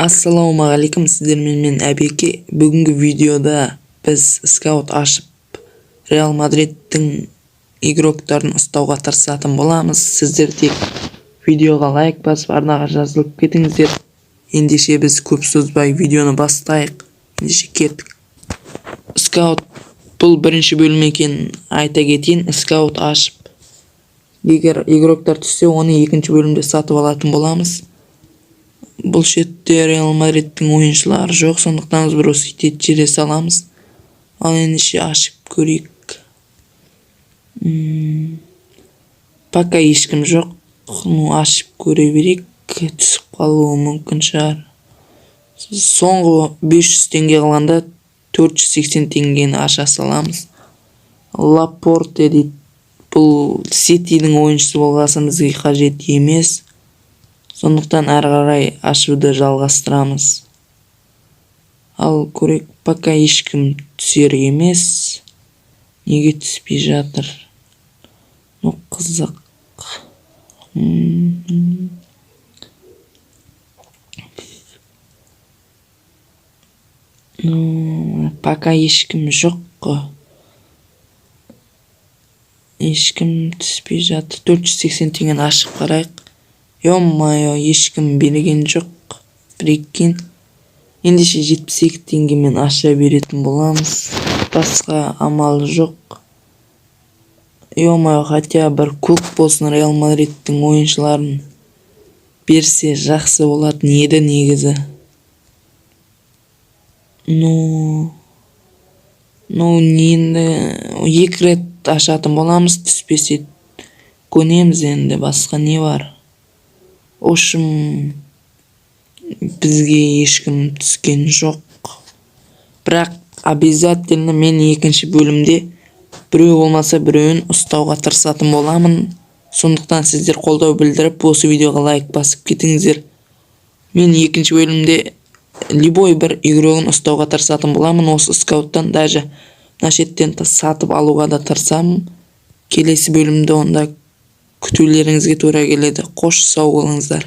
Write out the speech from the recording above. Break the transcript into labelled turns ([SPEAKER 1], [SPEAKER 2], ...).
[SPEAKER 1] Ассалаумағалейкум, сіздермен мен Әбеке. Бүгінгі видеода біз скаут ашып Реал Мадридтің игроктарын ұстауға тырысатын боламыз. Сіздер тек видеоға лайк басып, арнаға жазылып кетіңіздер. Ендеше біз көп созбай видеоны бастайық. Ендеше кеттік. Скаут бұл бірінші бөлім екенін айта кетейін. Скаут ашып, егер игроктар түссе, оны екінші бөлімде сатып алатын боламыз. Бұл шетте Реал Мадридтің ойыншылары жоқ, сондықтан біз бір осы жерде саламыз. Ал ендеше ашып көрейік. Пока ешкім жоқ. Ашып көре берейік. Түсіп қалуы мүмкін шығар. Соңғы 500 теңге қалғанда 480 теңгені аша саламыз. Лапорте дейді. Бұл Ситидің ойыншысы болғасын бізге қажет емес. Сондықтан әрі қарай ашуды жалғастырамыз. Ал көрек, пока ешкім түсер емес. Неге түспей жатыр? Қызық. Пока ешкім жоқ. Ешкім түспей жатыр. 480 теңгені ашып қарайық. Ё-майо, ешкім берген жоқ. Прикинь. Ендеше 72 теңгемен аша беретін боламыз. Басқа амал жоқ. Ё-майо, хотя бір көк болсын Реал Мадридтің ойыншыларын берсе жақсы болатын еді негізі. Енді 2 рет ашатын боламыз, түспесе көнеміз енді, басқа не бар? Ошым, бізге ешкім түскен жоқ. Бірақ обязательно мен екінші бөлімде біреу болмаса біреуін ұстауға тырысатын боламын. Сондықтан сіздер қолдау білдіріп, осы видеоға лайк басып кетіңіздер. Мен екінші бөлімде любой бір игрогын ұстауға тырысатын боламын. Осы скауттан даже шеттен сатып алуға да тырысамын. Келесі бөлімде онда күтулеріңізге тура келеді. Қош сау болыңыздар.